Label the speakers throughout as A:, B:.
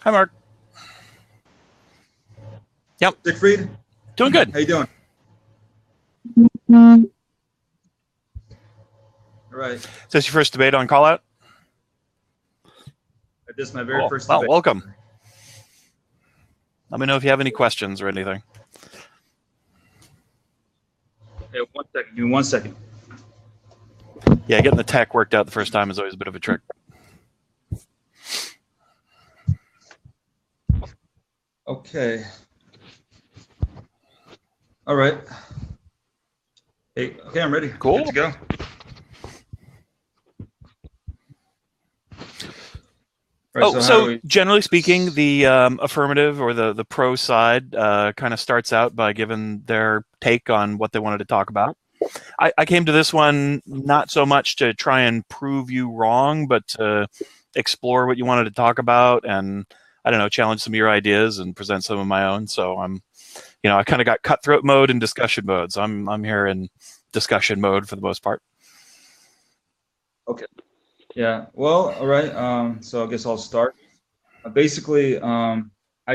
A: Hi, Mark. Yep.
B: Siegfried?
A: Doing good.
B: How you doing? All right.
A: Is this your first debate on CallOut?
B: This is my very first
A: well,
B: debate.
A: welcome. Let me know if you have any questions or anything.
B: Okay, 1 second. Give me 1 second.
A: Yeah, getting the tech worked out the first time is always a bit of a trick.
B: Okay. All right. Hey, okay, I'm ready.
A: Cool.
B: Good to go.
A: Right, so generally speaking, the affirmative or the pro side kind of starts out by giving their take on what they wanted to talk about. I came to this one not so much to try and prove you wrong, but to explore what you wanted to talk about and, I don't know, challenge some of your ideas and present some of my own. So I kind of got cutthroat mode and discussion mode. So I'm here in discussion mode for the most part.
B: Okay. Yeah. Well, all right. So I guess I'll start. Basically, I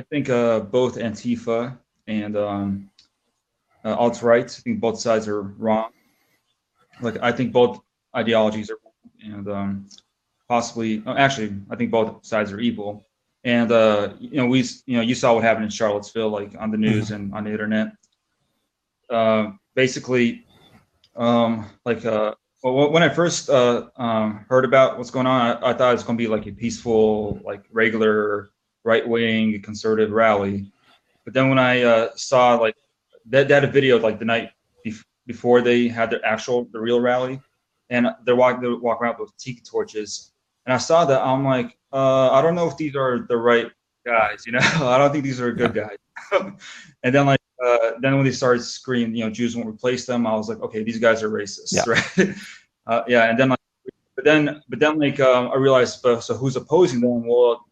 B: think both Antifa and alt-right, I think both sides are wrong. Like, I think both ideologies are wrong, and possibly, actually, I think both sides are evil. And you saw what happened in Charlottesville, like on the news and on the internet. Basically, when I first heard about what's going on, I thought it was going to be like a peaceful, like regular right-wing conservative rally. But then when I saw like that a video like the night before they had the real rally, and they're walking around with tiki torches, and I saw that, I'm like, I don't know if these are the right guys, I don't think these are good guys. And then then when they started screaming, Jews won't replace them, I was like, okay, these guys are racist,
A: Yeah.
B: Right? Yeah, and then I realized, so who's opposing them? Well,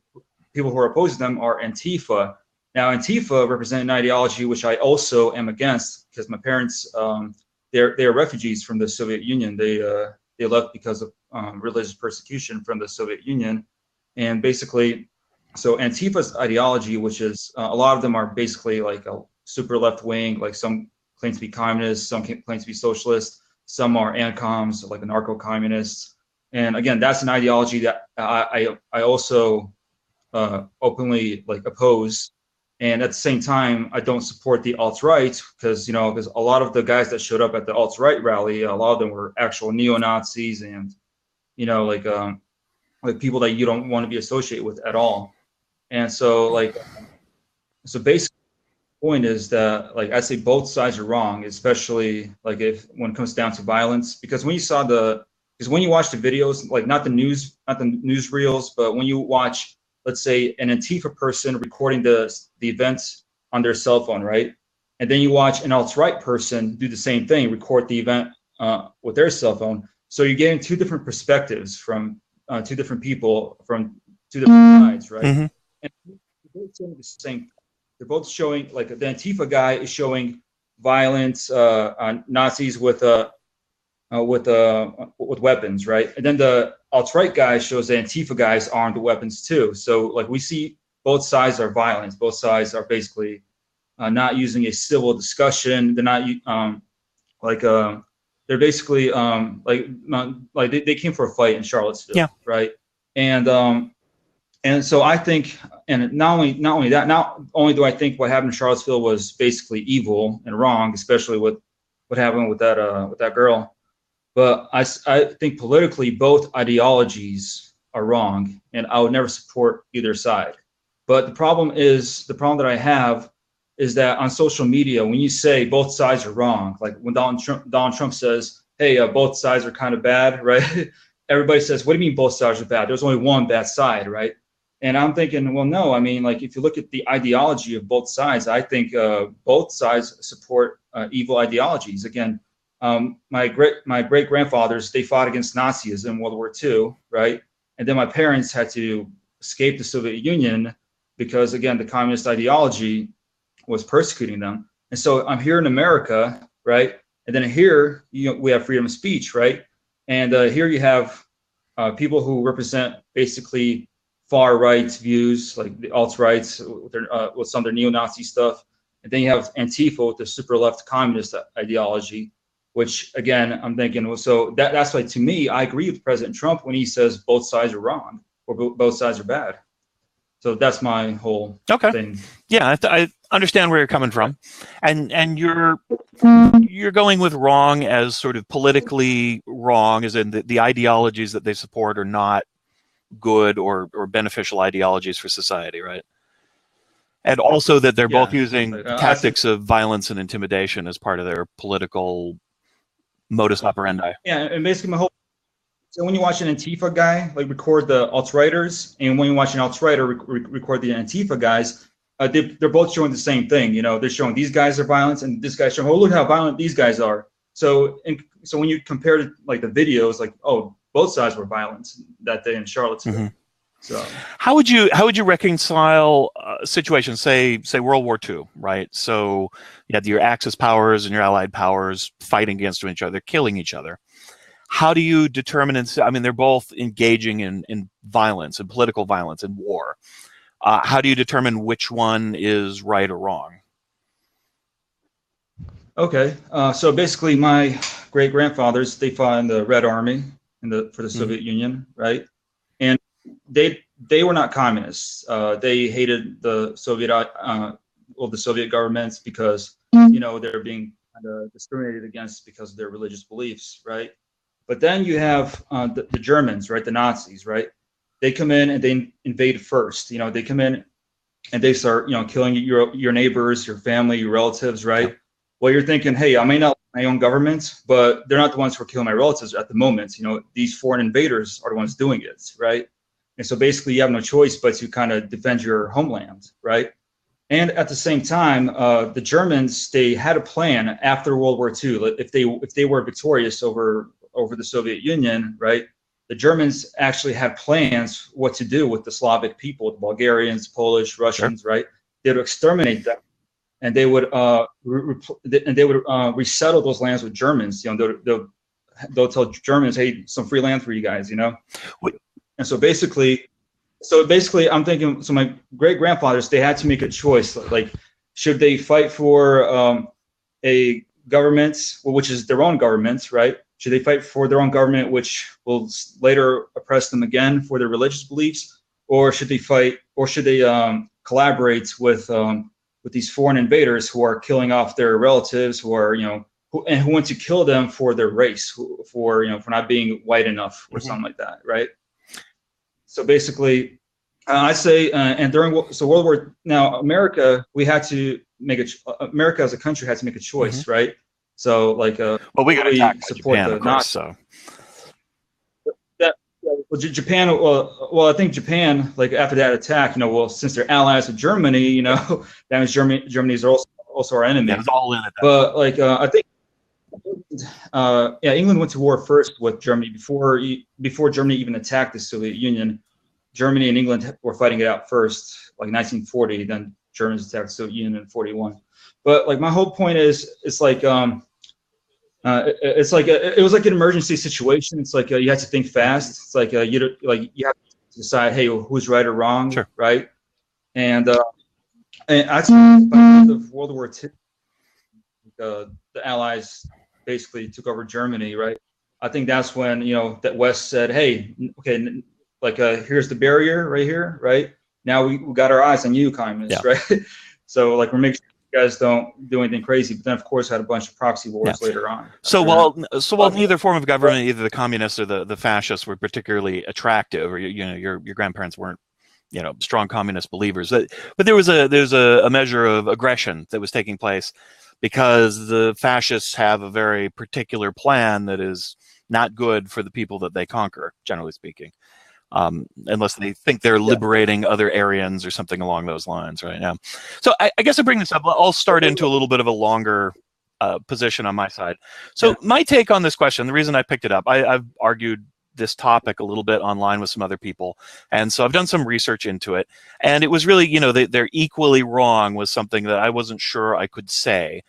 B: people who are opposing them are Antifa. Now, Antifa represent an ideology which I also am against, because my parents, they're refugees from the Soviet Union. They left because of religious persecution from the Soviet Union, and basically, so Antifa's ideology, which is a lot of them are basically like a super left wing, like some claim to be communists, some claim to be socialist, some are ancoms, like anarcho-communists, and again, that's an ideology that I also openly like oppose. And at the same time, I don't support the alt-right because a lot of the guys that showed up at the alt-right rally, a lot of them were actual neo-Nazis and like people that you don't want to be associated with at all. And so basically, the point is that like I say both sides are wrong, especially like when it comes down to violence, because when you watch the videos, like not the news reels, but when you watch, let's say, an Antifa person recording the event on their cell phone, right? And then you watch an alt-right person do the same thing, record the event with their cell phone. So you're getting two different perspectives from two different people from two different sides, right?
A: Mm-hmm.
B: And they're both showing the same. They're both showing, like the Antifa guy is showing violence, Nazis with weapons, right? And then the alt-right guy shows the Antifa guys armed with weapons too. So like we see both sides are violent. Both sides are basically not using a civil discussion. They're not they're basically they came for a fight in Charlottesville,
A: Yeah.
B: right? And so I think, and not only do I think what happened in Charlottesville was basically evil and wrong, especially with what happened with that girl, but I think politically both ideologies are wrong, and I would never support either side. But the problem that I have is that on social media, when you say both sides are wrong, like when Donald Trump says, hey, both sides are kind of bad, right? Everybody says, what do you mean both sides are bad? There's only one bad side, right? And I'm thinking, well, no, I mean, like if you look at the ideology of both sides, I think both sides support evil ideologies. Again, my great grandfathers, they fought against Nazism in World War II, right? And then my parents had to escape the Soviet Union because, again, the communist ideology was persecuting them. And so I'm here in America, right? And then here we have freedom of speech, right? And here you have people who represent basically far right views, like the alt-rights with some of their neo-Nazi stuff. And then you have Antifa with the super left communist ideology, which again, I'm thinking, so that's why to me, I agree with President Trump when he says both sides are wrong or both sides are bad. So that's my whole thing.
A: Yeah, I understand where you're coming from, and you're going with wrong as sort of politically wrong, as in the ideologies that they support are not good or beneficial ideologies for society, right? And also that they're both using tactics of violence and intimidation as part of their political modus operandi.
B: Yeah, and basically my whole. So when you watch an Antifa guy like record the alt-righters, and when you watch an alt-righter record the Antifa guys, they're both showing the same thing. You know, they're showing these guys are violent, and this guy's showing, oh, look how violent these guys are. So when you compare like the videos, like, oh, both sides were violent that day in Charlottesville. Mm-hmm. So
A: how would you reconcile situations, say World War II, right? So you had your Axis powers and your Allied powers fighting against each other, killing each other. How do you determine? I mean, they're both engaging in violence and political violence and war. How do you determine which one is right or wrong?
B: Okay, so basically, my great grandfathers, they fought in the Red Army for the Soviet Union, right? And they were not communists. They hated the Soviet the Soviet governments because they're being kind of discriminated against because of their religious beliefs, right? But then you have the Germans, right? The Nazis, right? They come in and they invade first. They come in and they start, killing your neighbors, your family, your relatives, right? Well, you're thinking, hey, I may not like my own government, but they're not the ones who are killing my relatives at the moment. These foreign invaders are the ones doing it, right? And so basically, you have no choice but to kind of defend your homeland, right? And at the same time, the Germans, they had a plan after World War II. If they were victorious over the Soviet Union, right? The Germans actually had plans what to do with the Slavic people, the Bulgarians, Polish, Russians, right? They would exterminate them, and they would resettle those lands with Germans. They'll tell Germans, hey, some free land for you guys, And so basically, I'm thinking, so my great grandfathers, they had to make a choice, like, should they fight for a government, which is their own government, right? Should they fight for their own government, which will later oppress them again for their religious beliefs, or should they collaborate with these foreign invaders who are killing off their relatives, who are who want to kill them for their race, for not being white enough or something like that, right? So basically, I say, and World War, now America, America as a country had to make a choice, right? So like,
A: we got attacked by Japan, of course. So
B: Japan. Well, I think Japan, like after that attack, since they're allies with Germany, that means Germany is also our enemy.
A: Yeah, it's all in it.
B: But like, I think, England went to war first with Germany before Germany even attacked the Soviet Union. Germany and England were fighting it out first, like 1940. Then Germans attacked the Soviet Union in 41. But like, my whole point is, it's like, it was like an emergency situation. It's like you had to think fast. It's like you have to decide, hey, who's right or wrong,
A: sure,
B: right? And I think by the end of World War II, the Allies basically took over Germany, right? I think that's when that West said, hey, okay, like here's the barrier right here, right? Now we got our eyes on you, communists, right? So like, we're making sure you guys don't do anything crazy. But then, of course, had a bunch of proxy wars later on.
A: So while neither form of government, either the communists or the fascists, were particularly attractive, or your grandparents weren't strong communist believers, but there's a measure of aggression that was taking place because the fascists have a very particular plan that is not good for the people that they conquer, generally speaking. Unless they think they're liberating other Aryans or something along those lines right now. So I guess I bring this up. I'll start into a little bit of a longer position on my side. So my take on this question, the reason I picked it up, I've argued this topic a little bit online with some other people. And so I've done some research into it. And it was really, they're equally wrong was something that I wasn't sure I could say.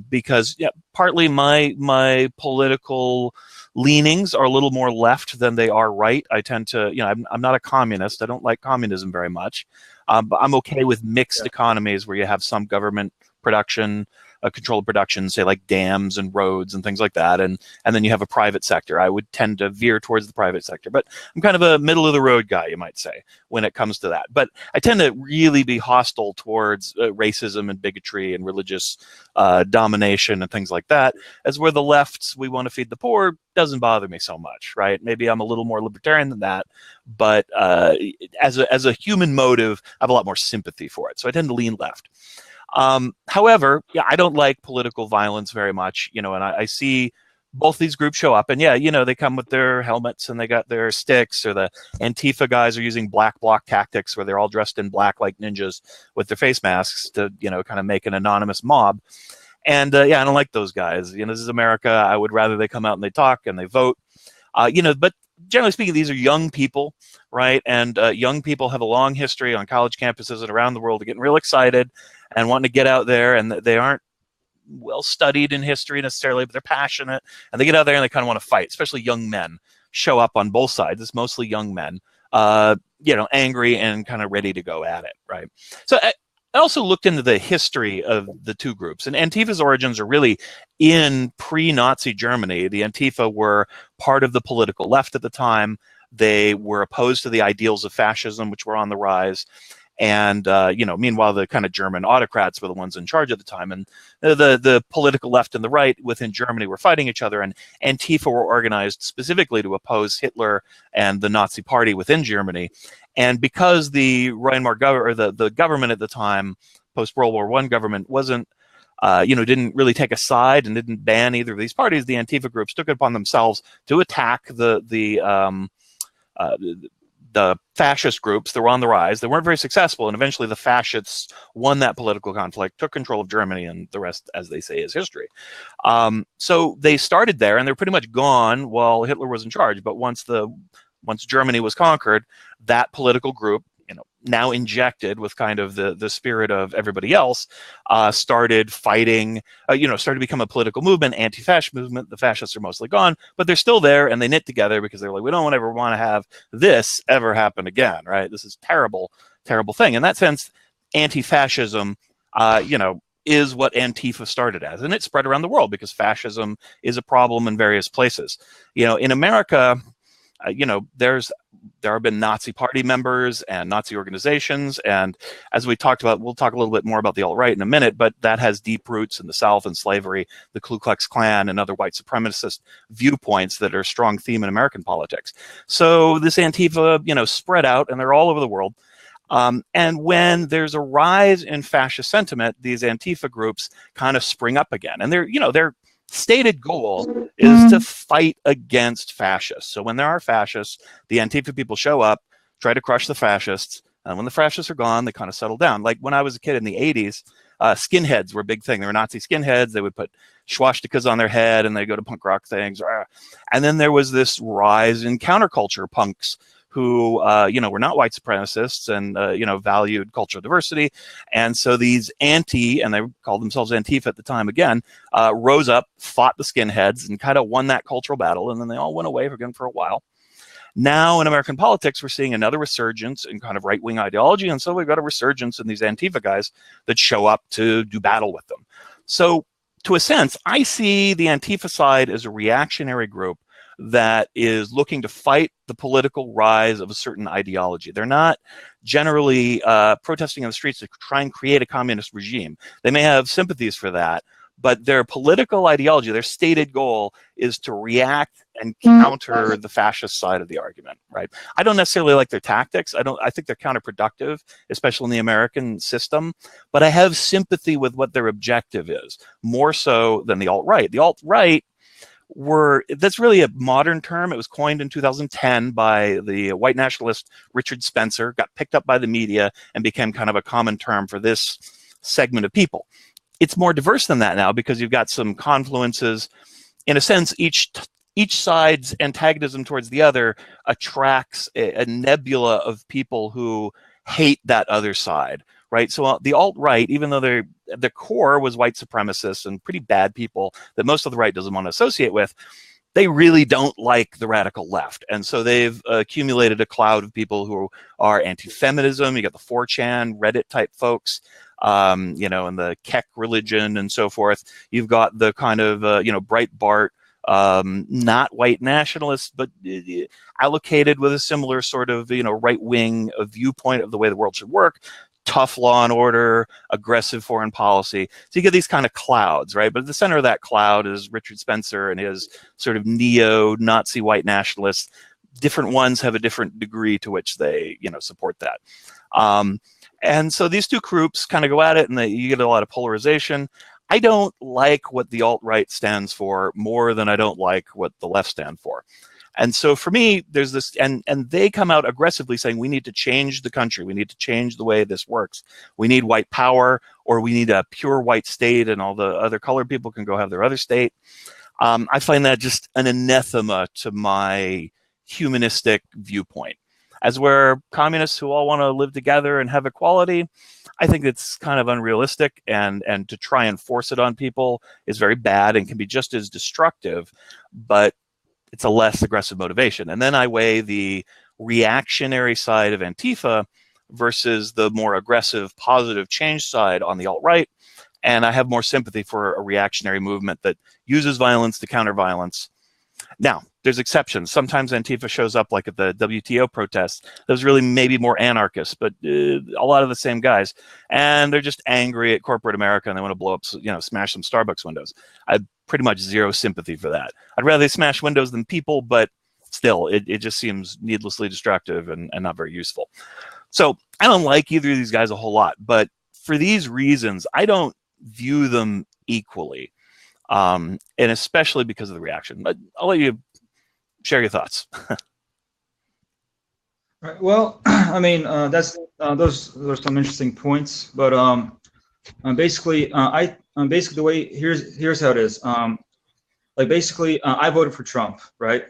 A: because partly my political leanings are a little more left than they are right. I tend to, I'm not a communist. I don't like communism very much, but I'm okay with mixed economies where you have some government production, controlled production, say like dams and roads and things like that, and then you have a private sector. I would tend to veer towards the private sector, but I'm kind of a middle of the road guy, you might say, when it comes to that. But I tend to really be hostile towards racism and bigotry and religious domination and things like that, as where the lefts, we want to feed the poor, doesn't bother me so much, right? Maybe I'm a little more libertarian than that, but as a human motive, I have a lot more sympathy for it. So I tend to lean left. However, I don't like political violence very much, and I see both these groups show up, and they come with their helmets and they got their sticks, or the Antifa guys are using black bloc tactics where they're all dressed in black like ninjas with their face masks to, kind of make an anonymous mob. And I don't like those guys. This is America. I would rather they come out and they talk and they vote. But generally speaking, these are young people, right? And young people have a long history on college campuses and around the world of getting real excited and wanting to get out there, and they aren't well studied in history necessarily, but they're passionate, and they get out there and they kind of want to fight. Especially young men show up on both sides. It's mostly young men, angry and kind of ready to go at it, right? So I also looked into the history of the two groups, and Antifa's origins are really in pre-Nazi Germany. The Antifa were part of the political left at the time. They were opposed to the ideals of fascism, which were on the rise. And, meanwhile, the kind of German autocrats were the ones in charge at the time. And the political left and the right within Germany were fighting each other. And Antifa were organized specifically to oppose Hitler and the Nazi party within Germany. And because the Weimar the government at the time, post-World War I government, wasn't, didn't really take a side and didn't ban either of these parties, the Antifa groups took it upon themselves to attack the fascist groups that were on the rise. They weren't very successful, and eventually the fascists won that political conflict, took control of Germany, and the rest, as they say, is history. So they started there, and they're pretty much gone while Hitler was in charge. But once Germany was conquered, that political group, now injected with kind of the spirit of everybody else, started fighting, started to become a political movement, anti-fascist movement. The fascists are mostly gone, but they're still there, and they knit together because they're like, we don't ever want to have this ever happen again, right? This is terrible, terrible thing. In that sense, anti-fascism, is what Antifa started as, and it spread around the world because fascism is a problem in various places. In America, there have been Nazi party members and Nazi organizations. And as we talked about, we'll talk a little bit more about the alt-right in a minute, but that has deep roots in the South and slavery, the Ku Klux Klan, and other white supremacist viewpoints that are a strong theme in American politics. So this Antifa, spread out, and they're all over the world. And when there's a rise in fascist sentiment, these Antifa groups kind of spring up again. And their stated goal is to fight against fascists. So when there are fascists, the Antifa people show up, try to crush the fascists, and when the fascists are gone, they kind of settle down. Like when I was a kid in the 80s, skinheads were a big thing. They were Nazi skinheads. They would put swastikas on their head, and they go to punk rock things. And then there was this rise in counterculture punks who, were not white supremacists and, valued cultural diversity. And so these and they called themselves Antifa at the time again, rose up, fought the skinheads, and kind of won that cultural battle. And then they all went away again for a while. Now in American politics, we're seeing another resurgence in kind of right-wing ideology. And so we've got a resurgence in these Antifa guys that show up to do battle with them. So to a sense, I see the Antifa side as a reactionary group that is looking to fight the political rise of a certain ideology. They're not generally protesting on the streets to try and create a communist regime. They may have sympathies for that, but their political ideology, their stated goal, is to react and counter the fascist side of the argument, right? I don't necessarily like their tactics. I think they're counterproductive, especially in the American system, but I have sympathy with what their objective is, more so than the alt-right. The alt-right that's really a modern term. It was coined in 2010 by the white nationalist Richard Spencer, got picked up by the media, and became kind of a common term for this segment of people. It's more diverse than that now because you've got some confluences. In a sense, each side's antagonism towards the other attracts a nebula of people who hate that other side, right? So the alt-right, even though their core was white supremacists and pretty bad people that most of the right doesn't want to associate with, they really don't like the radical left. And so they've accumulated a cloud of people who are anti-feminism. You got the 4chan, Reddit type folks, you know, and the Keck religion and so forth. You've got the kind of, you know, Breitbart, not white nationalists, but allocated with a similar sort of, you know, right-wing viewpoint of the way the world should work. Tough law and order, aggressive foreign policy. So you get these kind of clouds, right? But at the center of that cloud is Richard Spencer and his sort of neo-Nazi white nationalists. Different ones have a different degree to which they, you know, support that. And so these two groups kind of go at it, and you get a lot of polarization. I don't like what the alt-right stands for more than I don't like what the left stand for. And so for me, there's this, and they come out aggressively saying we need to change the country. We need to change the way this works. We need white power, or we need a pure white state, and all the other colored people can go have their other state. I find that just an anathema to my humanistic viewpoint. As where communists who all want to live together and have equality, I think it's kind of unrealistic, and to try and force it on people is very bad and can be just as destructive, but it's a less aggressive motivation. And then I weigh the reactionary side of Antifa versus the more aggressive, positive change side on the alt-right, and I have more sympathy for a reactionary movement that uses violence to counter violence. Now, there's exceptions. Sometimes Antifa shows up, like at the WTO protests. Those really maybe more anarchists, but a lot of the same guys. And they're just angry at corporate America, and they want to blow up, you know, smash some Starbucks windows. I have pretty much zero sympathy for that. I'd rather they smash windows than people, but still, it just seems needlessly destructive and not very useful. So I don't like either of these guys a whole lot, but for these reasons, I don't view them equally. And especially because of the reaction. But I'll let you share your thoughts.
B: Right. Well, I mean, those are some interesting points. But basically, basically the way here's how it is. Like basically, I voted for Trump, right?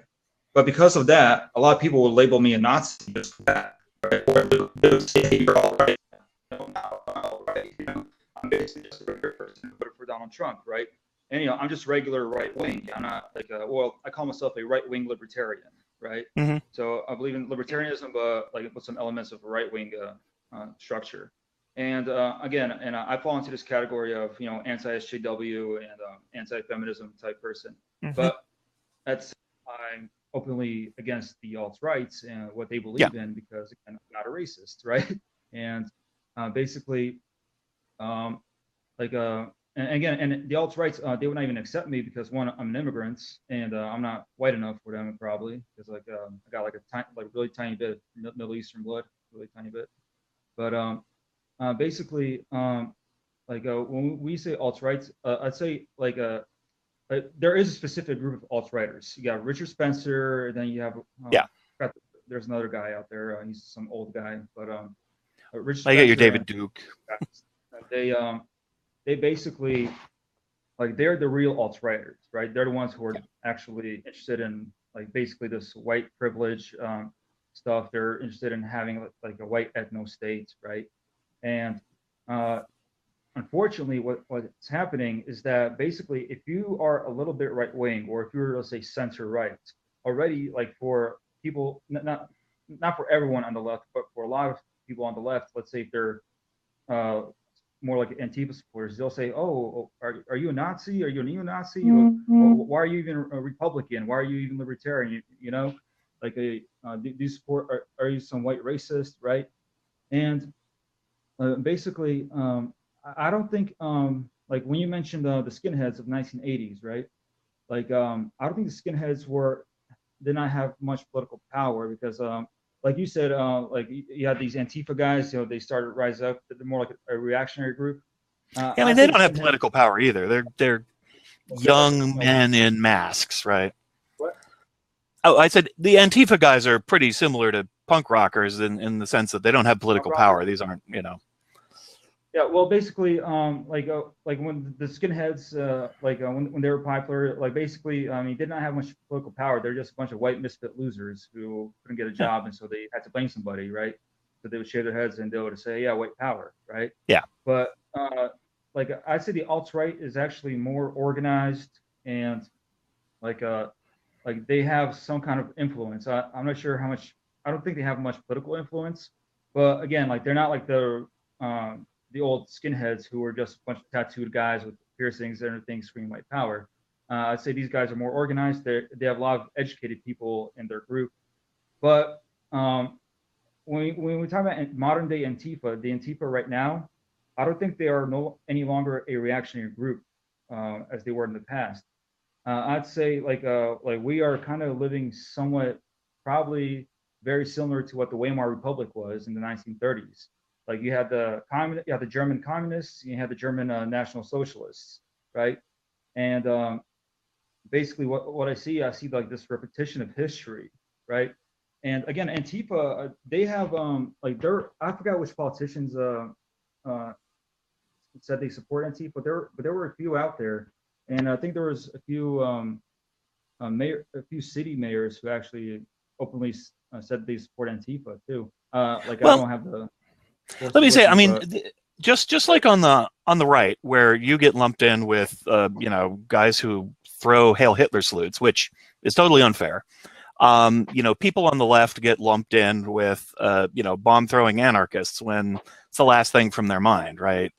B: But because of that, a lot of people will label me a Nazi just for that, right? Or they'll say you're all right. No, not all right. You know, I'm basically just a regular person who voted for Donald Trump, right? And you know, I'm just regular right wing. I'm not like well, I call myself a right wing libertarian, right? Mm-hmm. So I believe in libertarianism, but like with some elements of a right wing structure. And again, and I fall into this category of, you know, anti-SJW and anti-feminism type person. Mm-hmm. But that's, I'm openly against the alt-rights and what they believe in, because again, I'm not a racist, right? And basically, and again, and the alt-rights, they would not even accept me because, one, I'm an immigrant, and I'm not white enough for them probably, because like I got like a really tiny bit of Middle Eastern blood, really tiny bit. But basically, when we say alt-rights, I'd say like there is a specific group of alt-righters. You got Richard Spencer, then you have there's another guy out there. He's some old guy, but Richard.
A: I got your David Duke.
B: They basically, like, they're the real alt-righters, right? They're the ones who are actually interested in, like, basically this white privilege stuff. They're interested in having like a white ethno state, right? And unfortunately, what's happening is that basically, if you are a little bit right wing, or if you're, let's say, center right, already, like for people, not for everyone on the left, but for a lot of people on the left, let's say if they're more like Antifa supporters, they'll say, "Oh, are you a Nazi? Are you a neo-Nazi? Mm-hmm. Why are you even a Republican? Why are you even libertarian? You know, like do you support? Are you some white racist, right?" And basically, I don't think like when you mentioned the skinheads of 1980s, right? Like I don't think the skinheads did not have much political power, because like you said, like you had these Antifa guys, you know, they started to rise up. They're more like a reactionary group.
A: I mean, they don't have political power either. They're young men in masks, right?
B: What?
A: Oh, I said the Antifa guys are pretty similar to punk rockers in the sense that they don't have political power. These aren't, you know.
B: Yeah, well, basically, like when the skinheads, when they were popular, like basically, did not have much political power. They're just a bunch of white misfit losers who couldn't get a job, and so they had to blame somebody, right? So they would shave their heads and they would say, yeah, white power, right?
A: Yeah.
B: But like I'd say the alt-right is actually more organized and like they have some kind of influence. I'm not sure how much. I don't think they have much political influence, but again, like they're not like the old skinheads who were just a bunch of tattooed guys with piercings and everything screaming white power. I'd say these guys are more organized. They have a lot of educated people in their group. But when we talk about modern day Antifa, the Antifa right now, I don't think they are any longer a reactionary group as they were in the past. I'd say like we are kind of living somewhat probably very similar to what the Weimar Republic was in the 1930s. Like you had the German communists, you had the German National Socialists, right? And basically what I see like this repetition of history, right? And again, Antifa, they have like I forgot which politicians said they support Antifa, but there were a few out there, and I think there was a few city mayors who actually openly said they support Antifa too. Like well, I don't have the.
A: Let me say, I mean, just like on the right, where you get lumped in with you know, guys who throw Hail Hitler salutes, which is totally unfair. You know, people on the left get lumped in with you know, bomb throwing anarchists when it's the last thing from their mind, right?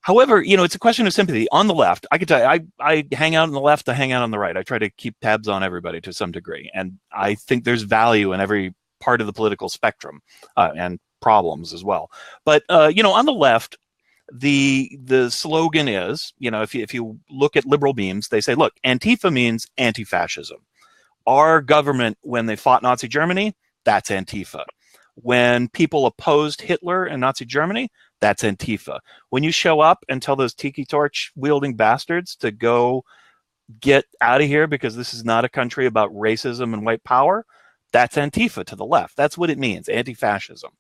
A: However, you know, it's a question of sympathy. On the left, I could tell you, I hang out on the left, I hang out on the right. I try to keep tabs on everybody to some degree. And I think there's value in every part of the political spectrum and problems as well. But, you know, on the left, the slogan is, you know, if you look at liberal memes, they say, look, Antifa means anti-fascism. Our government, when they fought Nazi Germany, that's Antifa. When people opposed Hitler and Nazi Germany, that's Antifa. When you show up and tell those tiki torch wielding bastards to go get out of here because this is not a country about racism and white power, that's Antifa to the left. That's what it means, anti-fascism.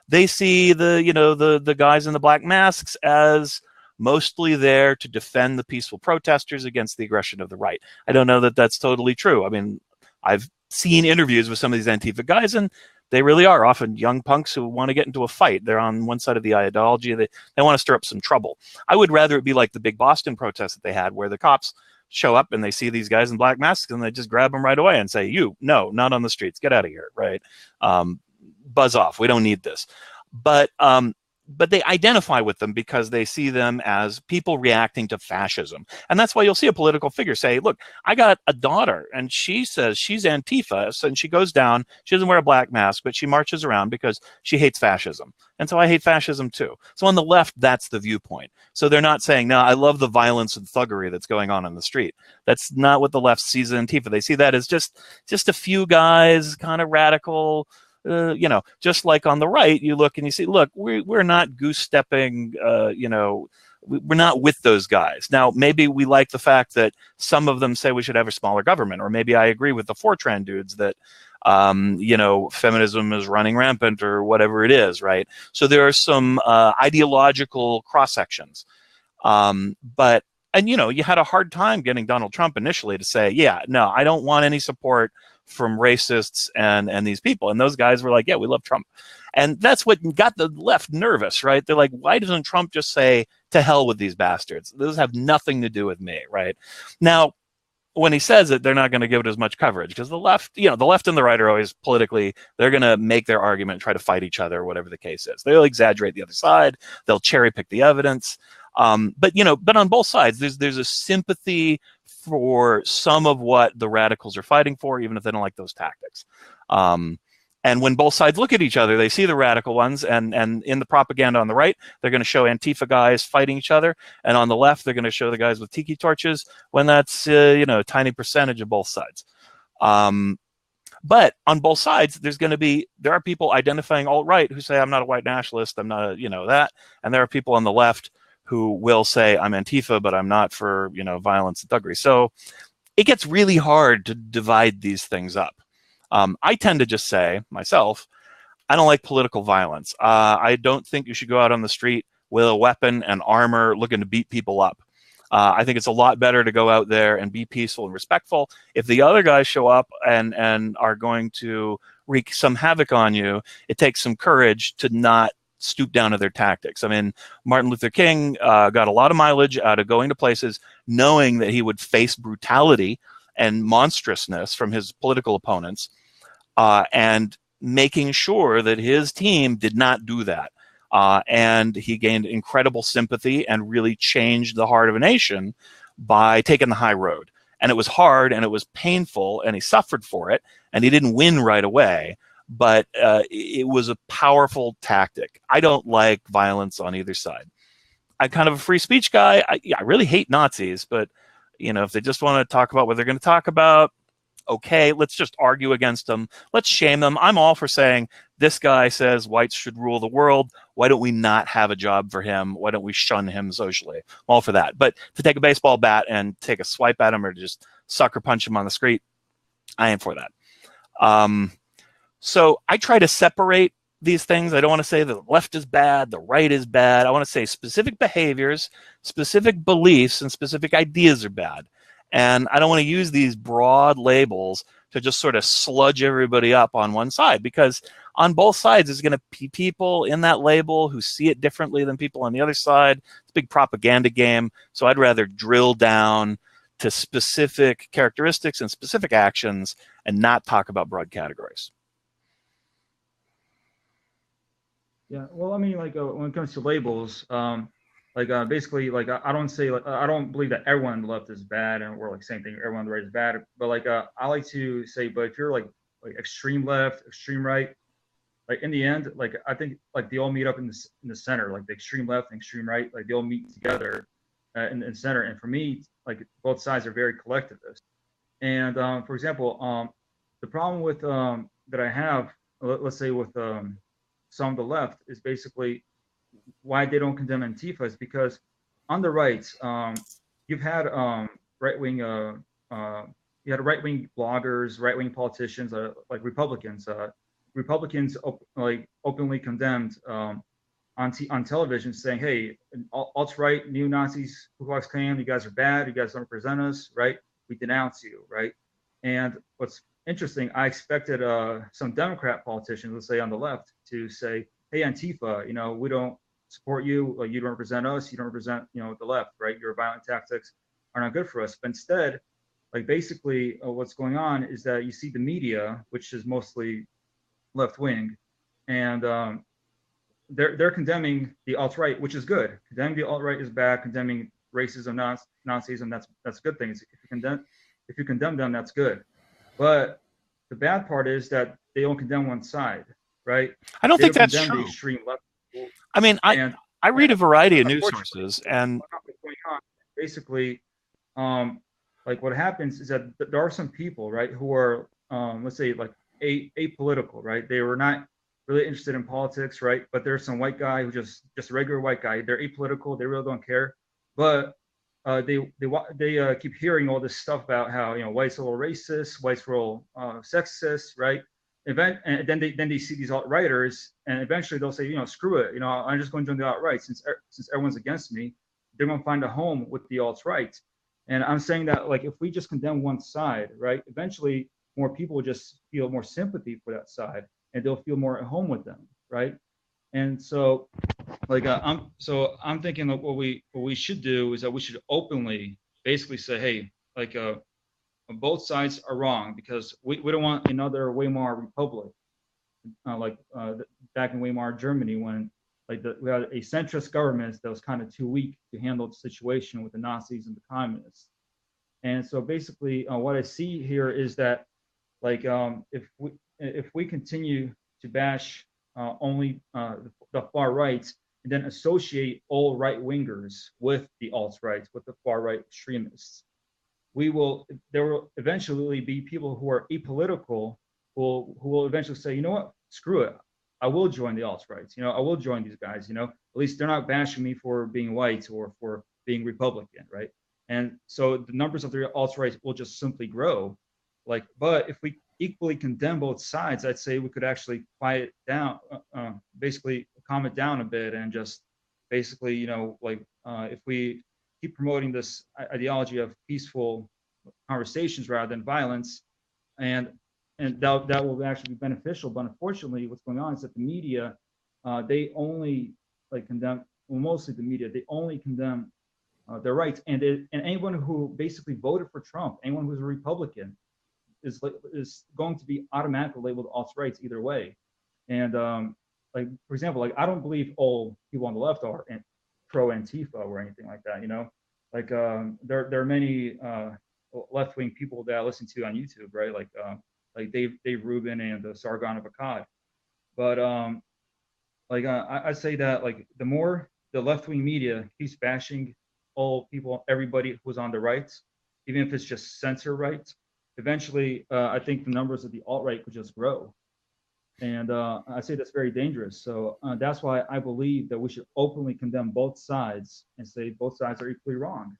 A: They see the guys in the black masks as mostly there to defend the peaceful protesters against the aggression of the right. I don't know that that's totally true. I mean, I've seen interviews with some of these Antifa guys, and they really are often young punks who want to get into a fight. They're on one side of the ideology. They want to stir up some trouble. I would rather it be like the big Boston protest that they had, where the cops show up and they see these guys in black masks and they just grab them right away and say, no, not on the streets. Get out of here, right? Buzz off. We don't need this. But they identify with them because they see them as people reacting to fascism. And that's why you'll see a political figure say, look, I got a daughter and she says she's Antifa, and she goes down, she doesn't wear a black mask, but she marches around because she hates fascism. And so I hate fascism too. So on the left, that's the viewpoint. So they're not saying, no, I love the violence and thuggery that's going on the street. That's not what the left sees in Antifa. They see that as just a few guys, kind of radical, you know, just like on the right, you look and you see, look, we're not goose stepping, you know, we're not with those guys. Now, maybe we like the fact that some of them say we should have a smaller government, or maybe I agree with the Fortran dudes that, you know, feminism is running rampant or whatever it is, right? So there are some ideological cross sections, but you know, you had a hard time getting Donald Trump initially to say, yeah, no, I don't want any support from racists and these people. And those guys were like, yeah, we love Trump. And that's what got the left nervous, right? They're like, why doesn't Trump just say, to hell with these bastards? Those have nothing to do with me, right? Now, when he says it, they're not going to give it as much coverage because the left, you know, the left and the right are always politically, they're going to make their argument, try to fight each other, or whatever the case is. They'll exaggerate the other side. They'll cherry pick the evidence. But, you know, but on both sides, there's a sympathy for some of what the radicals are fighting for, even if they don't like those tactics. And when both sides look at each other, they see the radical ones, and in the propaganda on the right, they're going to show Antifa guys fighting each other, and on the left, they're going to show the guys with tiki torches, when that's you know, a tiny percentage of both sides. But on both sides, there are people identifying alt-right who say, I'm not a white nationalist, I'm not a, you know, that, and there are people on the left who will say, I'm Antifa, but I'm not for, you know, violence and thuggery. So it gets really hard to divide these things up. I tend to just say, myself, I don't like political violence. I don't think you should go out on the street with a weapon and armor looking to beat people up. I think it's a lot better to go out there and be peaceful and respectful. If the other guys show up and are going to wreak some havoc on you, it takes some courage to not stoop down to their tactics. I mean, Martin Luther King got a lot of mileage out of going to places knowing that he would face brutality and monstrousness from his political opponents, and making sure that his team did not do that. And he gained incredible sympathy and really changed the heart of a nation by taking the high road. And it was hard and it was painful and he suffered for it and he didn't win right away, but it was a powerful tactic. I don't like violence on either side. I'm kind of a free speech guy. I really hate Nazis, but if they just want to talk about what they're going to talk about, okay, let's just argue against them. Let's shame them. I'm all for saying, this guy says whites should rule the world. Why don't we not have a job for him? Why don't we shun him socially? I'm all for that. But to take a baseball bat and take a swipe at him or to just sucker punch him on the street, I ain't for that. So I try to separate these things. I don't want to say the left is bad, the right is bad. I want to say specific behaviors, specific beliefs, and specific ideas are bad. And I don't want to use these broad labels to just sort of sludge everybody up on one side, because on both sides there's going to be people in that label who see it differently than people on the other side. It's a big propaganda game. So I'd rather drill down to specific characteristics and specific actions and not talk about broad categories.
B: Yeah, well, I mean, like when it comes to labels, basically, like I don't say, like I don't believe that everyone on the left is bad, and we're like same thing, everyone on the right is bad. But like I like to say, but if you're like extreme left, extreme right, like in the end, like I think like they all meet up in the center, like the extreme left and extreme right, like they all meet together in the center. And for me, like both sides are very collectivist. And for example, the problem with that I have, let's say with some of the left, is basically why they don't condemn Antifa is because on the right, you've had right-wing, you had right-wing bloggers, right-wing politicians, like Republicans. Republicans openly condemned on television, saying, "Hey, alt-right, neo-Nazis, Ku Klux Klan, you guys are bad. You guys don't represent us, right? We denounce you, right?" And what's interesting, I expected some Democrat politicians, let's say on the left, to say, "Hey, Antifa, we don't support you. You don't represent us. You don't represent, the left, right? Your violent tactics are not good for us." But instead, like basically, what's going on is that you see the media, which is mostly left wing, and they're condemning the alt right, which is good. Condemning the alt right is bad. Condemning racism, Nazism, that's good things. If you condemn them, that's good. But the bad part is that they don't condemn one side, right?
A: I don't think that's true.
B: The extreme left.
A: I mean, I read a variety of news sources, and
B: basically, like what happens is that there are some people, right, who are, let's say, like apolitical, right? They were not really interested in politics, right? But there's some white guy who just a regular white guy. They're apolitical. They really don't care, but they keep hearing all this stuff about how whites are a little racist, whites are a little sexist, right? And then they see these alt-righters, and eventually they'll say, screw it, I'm just going to join the alt-right since everyone's against me. They're going to find a home with the alt-right. And I'm saying that, like, if we just condemn one side, right, eventually more people will just feel more sympathy for that side, and they'll feel more at home with them, right? And so, like, I'm thinking that what we should do is that we should openly basically say, hey, like, both sides are wrong, because we don't want another Weimar Republic, back in Weimar Germany, when we had a centrist government that was kind of too weak to handle the situation with the Nazis and the communists. And so basically, what I see here is that, like, if we continue to bash only the far right, and then associate all right wingers with the alt right, with the far right extremists, there will eventually be people who are apolitical who will eventually say, what, screw it, I will join the alt-rights, I will join these guys, at least they're not bashing me for being white or for being Republican, right? And so the numbers of the alt-rights will just simply grow. But if we equally condemn both sides, I'd say we could actually quiet down, basically calm it down a bit, and just basically, if we keep promoting this ideology of peaceful conversations rather than violence, and that will actually be beneficial. But unfortunately, what's going on is that the media, they only condemn, well, mostly the media, they only condemn their rights, and anyone who basically voted for Trump, anyone who's a Republican, is going to be automatically labeled alt-rights either way. And for example, I don't believe all people on the left are pro Antifa or anything like that. There are many left-wing people that I listen to on YouTube, right? Like Dave Rubin and Sargon of Akkad. But I say that the more the left-wing media keeps bashing all people, everybody who's on the right, even if it's just censor right, eventually I think the numbers of the alt-right could just grow. And I say that's very dangerous. So that's why I believe that we should openly condemn both sides and say both sides are equally wrong.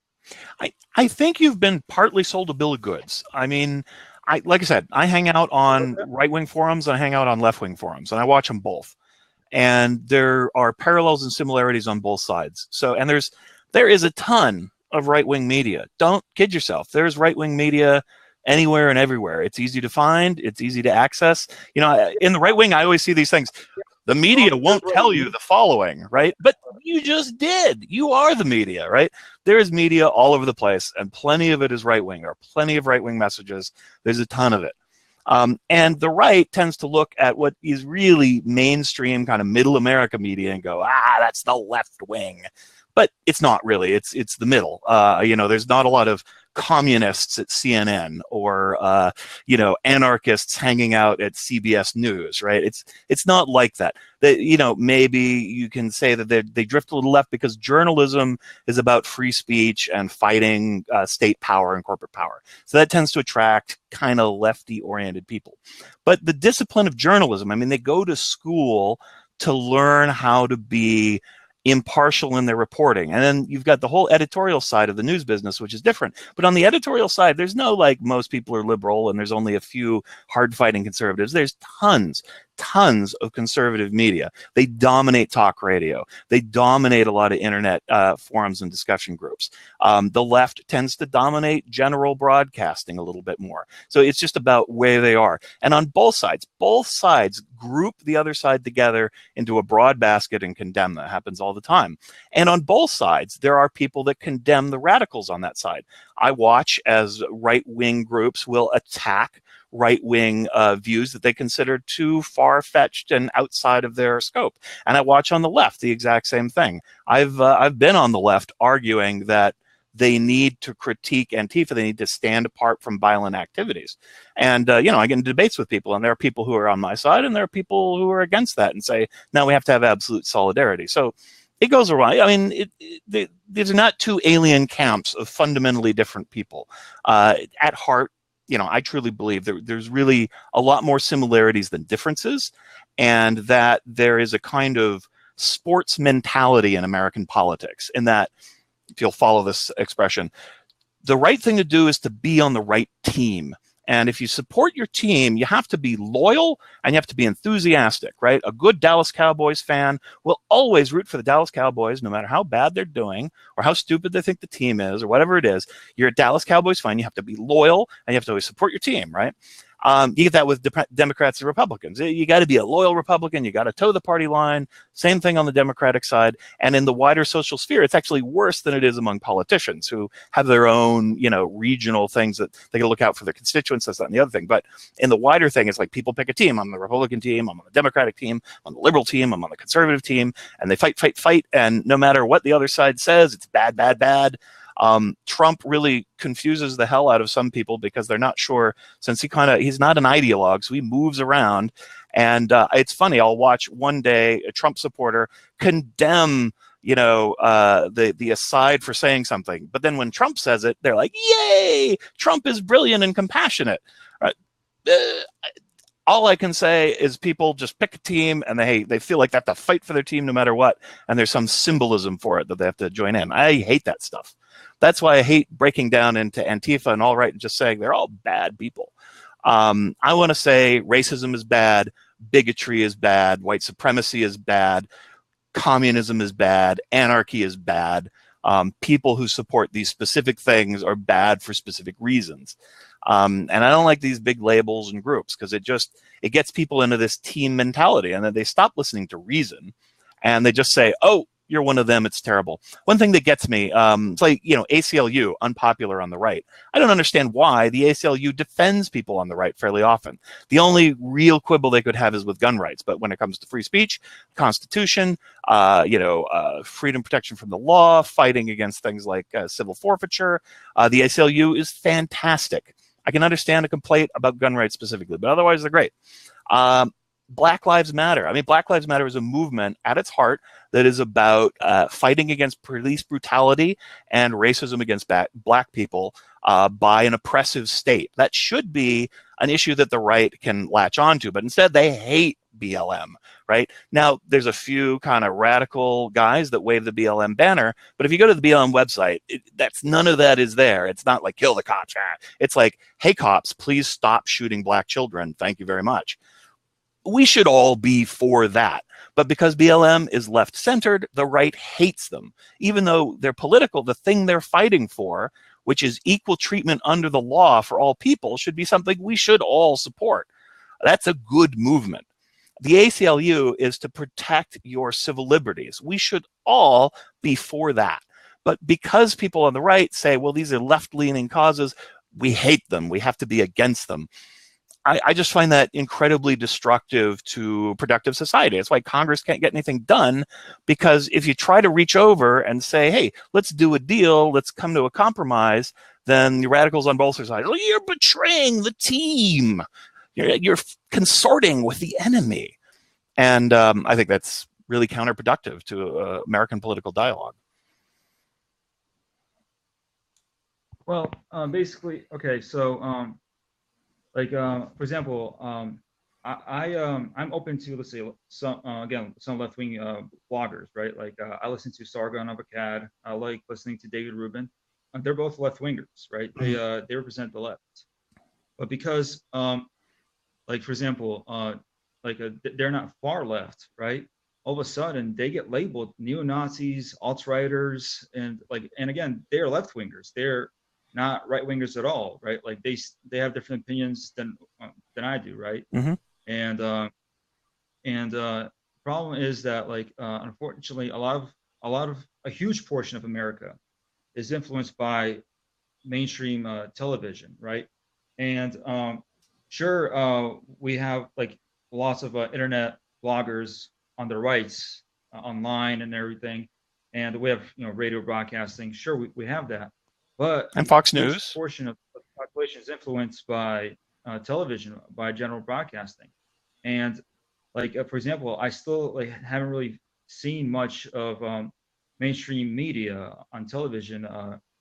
A: I think you've been partly sold a bill of goods. I mean, like I said, I hang out on right-wing forums and I hang out on left-wing forums, and I watch them both. And there are parallels and similarities on both sides. So, and there is a ton of right-wing media. Don't kid yourself. There's right-wing media anywhere and everywhere. It's easy to find. It's easy to access. You know, in the right wing, I always see these things. The media won't tell you the following, right? But you just did. You are the media, right? There is media all over the place, and plenty of it is right-wing. There are plenty of right-wing messages. There's a ton of it. And the right tends to look at what is really mainstream kind of middle America media and go, that's the left wing. But it's not really. It's the middle. You know, there's not a lot of communists at CNN or anarchists hanging out at CBS News, right? It's not like that. Maybe you can say that they drift a little left because journalism is about free speech and fighting state power and corporate power. So that tends to attract kind of lefty-oriented people. But the discipline of journalism, I mean, they go to school to learn how to be impartial in their reporting. And then you've got the whole editorial side of the news business, which is different. But on the editorial side, there's no most people are liberal and there's only a few hard-fighting conservatives. There's tons of conservative media. They dominate talk radio. They dominate a lot of internet forums and discussion groups. The left tends to dominate general broadcasting a little bit more. So it's just about where they are. And on both sides group the other side together into a broad basket and condemn them. That happens all the time. And on both sides, there are people that condemn the radicals on that side. I watch as right-wing groups will attack right-wing views that they consider too far-fetched and outside of their scope. And I watch on the left the exact same thing. I've been on the left arguing that they need to critique Antifa. They need to stand apart from violent activities. And, I get in debates with people, and there are people who are on my side, and there are people who are against that and say, no, we have to have absolute solidarity. So it goes around. I mean, these are not two alien camps of fundamentally different people. At heart, I truly believe there's really a lot more similarities than differences, and that there is a kind of sports mentality in American politics, in that, if you'll follow this expression, the right thing to do is to be on the right team. And if you support your team, you have to be loyal and you have to be enthusiastic, right? A good Dallas Cowboys fan will always root for the Dallas Cowboys, no matter how bad they're doing or how stupid they think the team is or whatever it is. You're a Dallas Cowboys fan. You have to be loyal and you have to always support your team, right? You get that with Democrats and Republicans. You got to be a loyal Republican. You got to toe the party line. Same thing on the Democratic side. And in the wider social sphere, it's actually worse than it is among politicians who have their own, regional things that they can look out for their constituents. That's not the other thing. But in the wider thing, it's like people pick a team. I'm the Republican team. I'm on the Democratic team. I'm on the liberal team. I'm on the conservative team. And they fight. And no matter what the other side says, it's bad, bad, bad. Trump really confuses the hell out of some people because they're not sure, since he's not an ideologue, so he moves around. And it's funny, I'll watch one day a Trump supporter condemn the aside for saying something, but then when Trump says it, they're like, yay, Trump is brilliant and compassionate. Right? All I can say is people just pick a team and they feel like they have to fight for their team no matter what, and there's some symbolism for it that they have to join in. I hate that stuff. That's why I hate breaking down into Antifa and alt-right and just saying they're all bad people. I want to say racism is bad, bigotry is bad, white supremacy is bad, communism is bad, anarchy is bad. People who support these specific things are bad for specific reasons. And I don't like these big labels and groups because it gets people into this team mentality, and then they stop listening to reason, and they just say, "Oh, you're one of them. It's terrible." One thing that gets me, it's like, ACLU, unpopular on the right. I don't understand why the ACLU defends people on the right fairly often. The only real quibble they could have is with gun rights. But when it comes to free speech, Constitution, freedom, protection from the law, fighting against things like civil forfeiture, the ACLU is fantastic. I can understand a complaint about gun rights specifically, but otherwise they're great. Black Lives Matter. I mean, Black Lives Matter is a movement at its heart that is about fighting against police brutality and racism against black people by an oppressive state. That should be an issue that the right can latch onto, but instead they hate BLM, right? Now, there's a few kind of radical guys that wave the BLM banner, but if you go to the BLM website, none of that is there. It's not like kill the cops. It's like, hey, cops, please stop shooting black children. Thank you very much. We should all be for that. But because BLM is left-centered, the right hates them. Even though they're political, the thing they're fighting for, which is equal treatment under the law for all people, should be something we should all support. That's a good movement. The ACLU is to protect your civil liberties. We should all be for that. But because people on the right say, well, these are left-leaning causes, we hate them. We have to be against them. I just find that incredibly destructive to productive society. It's why Congress can't get anything done, because if you try to reach over and say, hey, let's do a deal, let's come to a compromise, then the radicals on both sides, oh, you're betraying the team. You're consorting with the enemy. And I think that's really counterproductive to American political dialogue.
B: Well, basically, okay, so for example, I'm open to, let's say, some left-wing bloggers, right? Like I listen to Sargon Abakad. I like listening to David Rubin. They're both left-wingers, right? They represent the left. But because, for example, they're not far left, right? All of a sudden, they get labeled neo-Nazis, alt-righters, and again, they're left-wingers. They're not right-wingers at all, right? Like they have different opinions than I do, right?
A: Mm-hmm.
B: And the problem is that unfortunately, a huge portion of America is influenced by mainstream television, right? And sure, we have lots of internet bloggers on the rights online and everything, and we have radio broadcasting. Sure, we have that. But
A: and Fox News
B: portion of the population is influenced by television, by general broadcasting, and for example, I still haven't really seen much of mainstream media on television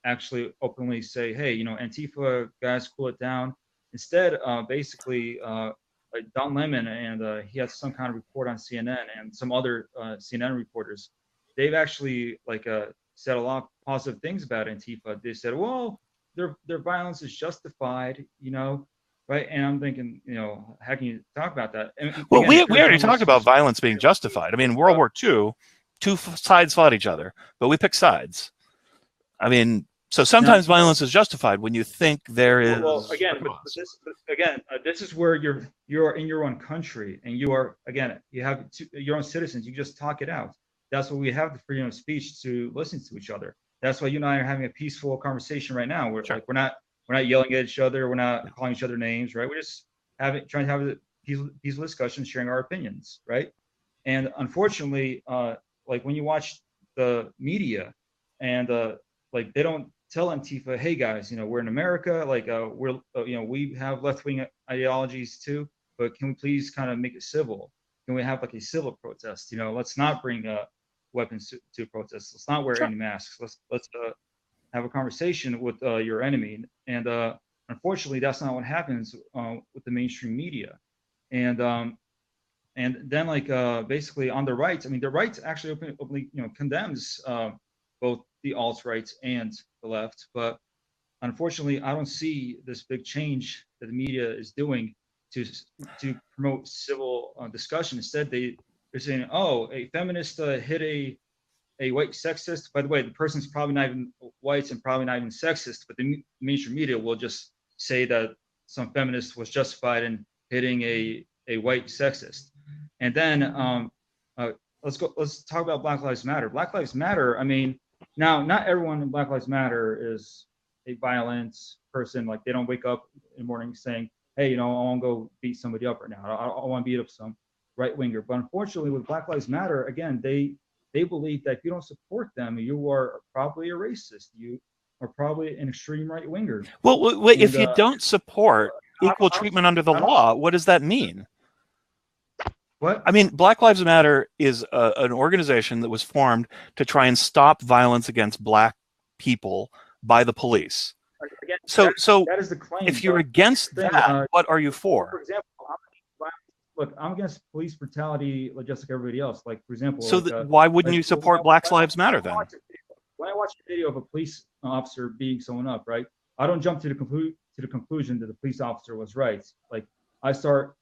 B: actually openly say, hey, Antifa guys, cool it down. Instead, basically, Don Lemon, and he has some kind of report on CNN, and some other CNN reporters, they've actually said a lot of positive things about Antifa. They said, well, their violence is justified, right? And I'm thinking, how can you talk about that? And
A: well, again, we already talked about violence being justified. I mean, World War II, two sides fought each other, but we picked sides. I mean, so sometimes violence is justified when you think there is.
B: Well, again, this is where you're in your own country, and you have your own citizens. You just talk it out. That's why we have the freedom of speech to listen to each other. That's why you and I are having a peaceful conversation right now. We're we're not yelling at each other. We're not calling each other names, right? We're just trying to have a peaceful discussion, sharing our opinions, right? And unfortunately, when you watch the media, and they don't tell Antifa, hey guys, we're in America, we have left-wing ideologies too, but can we please kind of make it civil? Can we have a civil protest? Let's not bring weapons to protests. Let's not wear any masks. Let's have a conversation with your enemy. And unfortunately, that's not what happens with the mainstream media. And then basically on the right, I mean, the right actually openly condemns both the alt-rights and the left, but unfortunately, I don't see this big change that the media is doing to promote civil discussion. Instead, they're saying, "Oh, a feminist hit a white sexist. By the way, the person's probably not even white and probably not even sexist, but the mainstream media will just say that some feminist was justified in hitting a white sexist. And then let's talk about Black Lives Matter. Black Lives Matter, I mean, now not everyone in Black Lives Matter is a violent person. Like, they don't wake up in the morning saying, hey, I want to go beat somebody up right now. I want to beat up some right winger. But unfortunately, with Black Lives Matter, again, they believe that if you don't support them, you are probably a racist. You are probably an extreme right winger.
A: Well, wait, if you don't support equal treatment under the law, what does that mean?
B: What?
A: I mean, Black Lives Matter is an organization that was formed to try and stop violence against Black people by the police.
B: Again,
A: so
B: that is the claim.
A: If you're against that, what are you for?
B: For example, I'm against police brutality, just like everybody else. Like, for example,
A: so why wouldn't you support Black Lives Matter then?
B: When I watch a video of a police officer beating someone up, right, I don't jump to the conclusion that the police officer was right. Like, I start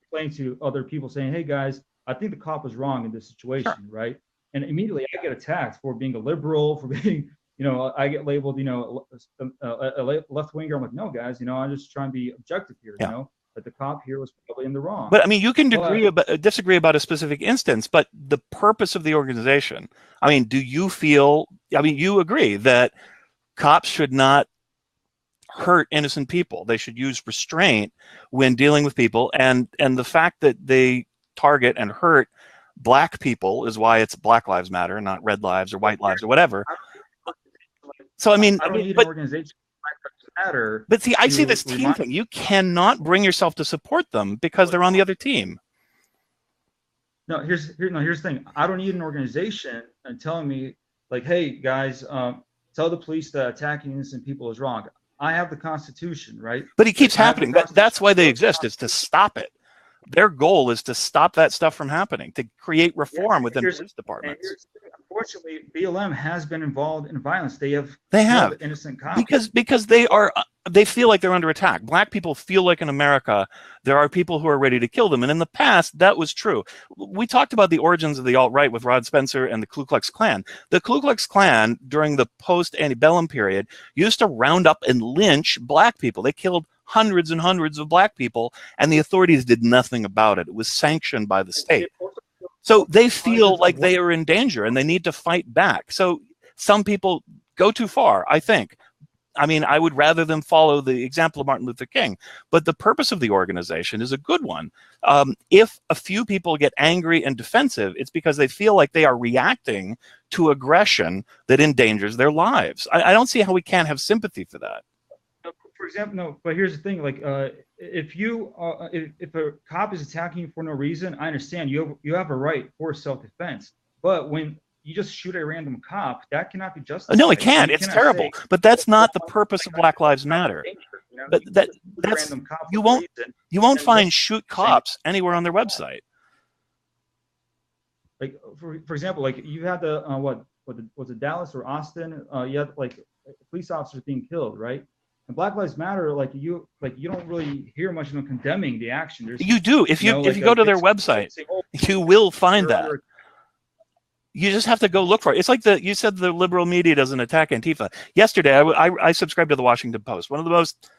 B: explaining to other people, saying, "Hey guys, I think the cop was wrong in this situation," sure. Right? And immediately I get attacked for being a liberal, for being, I get labeled, a left winger. I'm like, no, guys, I'm just trying to be objective here, But the cop here was probably in the wrong.
A: But I mean, you can disagree about a specific instance, but the purpose of the organization, I mean, do you feel, you agree that cops should not hurt innocent people? They should use restraint when dealing with people. And the fact that they target and hurt Black people is why it's Black Lives Matter, not red lives or white lives or whatever. So, I mean,
B: I don't need an organization like Black Lives Matter.
A: But see, I see this team thing. You cannot bring yourself to support them because they're on the other team.
B: No, here's the thing. I don't need an organization telling me, like, hey guys, tell the police that attacking innocent people is wrong. I have the Constitution, right? But it keeps happening.
A: That's why they exist, is to stop it. Their goal is to stop that stuff from happening, to create reform within police departments.
B: Unfortunately, BLM has been involved in violence. They have innocent cops
A: because they feel like they're under attack. Black people feel like in America there are people who are ready to kill them, and in the past that was true. We talked about the origins of the alt-right with Rod Spencer and the Ku Klux Klan. The Ku Klux Klan during the post-antebellum period used to round up and lynch Black people. They killed hundreds and hundreds of Black people, and the authorities did nothing about it. It was sanctioned by the state. So they feel like they are in danger and they need to fight back. So some people go too far, I think. I mean, I would rather them follow the example of Martin Luther King. But the purpose of the organization is a good one. If a few people get angry and defensive, it's because they feel like they are reacting to aggression that endangers their lives. I don't see how we can't have sympathy for that.
B: For example, no, but here's the thing, like, if a cop is attacking you for no reason, I understand you have a right for self-defense. But when you just shoot a random cop, that cannot be justified.
A: No, it can't. It's terrible. But that's not the purpose of Black Lives Matter. But that's you won't find shoot cops anywhere on their website.
B: Like, for example, like you had the was it Dallas or Austin? You had like police officers being killed, right? And Black Lives Matter, like you don't really hear much of them condemning the action.
A: You do. If you go to their website, you will find that. You just have to go look for it. It's like you said the liberal media doesn't attack Antifa. Yesterday, I subscribed to the Washington Post, one of the most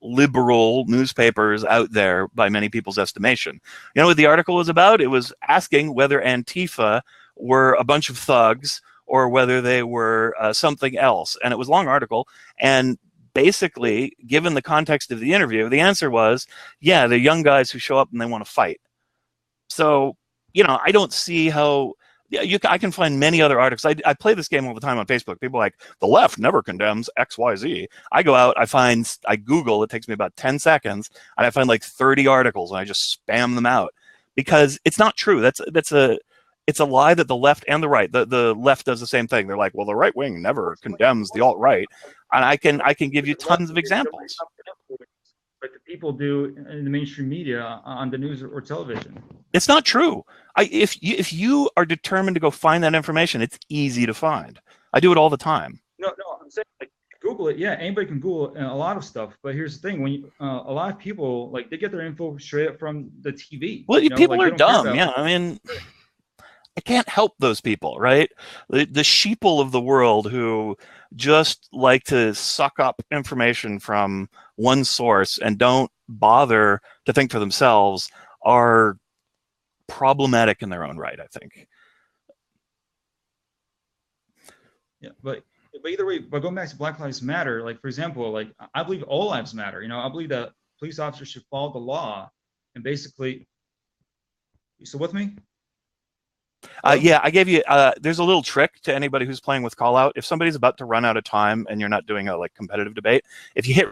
A: liberal newspapers out there by many people's estimation. You know what the article was about? It was asking whether Antifa were a bunch of thugs or whether they were something else. And it was a long article. And basically, given the context of the interview, the answer was, yeah, they're young guys who show up and they want to fight. So, I don't see how I can find many other articles. I play this game all the time on Facebook. People are like, the left never condemns XYZ. I go out, I Google, it takes me about 10 seconds, and I find like 30 articles, and I just spam them out because it's not true. It's a lie that the left and the right, the left does the same thing. They're like, well, the right wing never condemns the alt-right. And I can give you tons of examples.
B: Like the people do in the mainstream media on the news or television.
A: It's not true. If you are determined to go find that information, it's easy to find. I do it all the time.
B: No, I'm saying, like, Google it. Yeah, anybody can Google a lot of stuff. But here's the thing: when a lot of people, like, they get their info straight up from the TV.
A: Well, people are dumb. Yeah, I mean, I can't help those people, right? The sheeple of the world who just like to suck up information from one source and don't bother to think for themselves are problematic in their own right, I think.
B: Yeah, but either way, but going back to Black Lives Matter, like for example, like I believe all lives matter. You know, I believe that police officers should follow the law and basically. You still with me?
A: Yeah, I gave you. There's a little trick to anybody who's playing with call out. If somebody's about to run out of time and you're not doing a like competitive debate, if you hit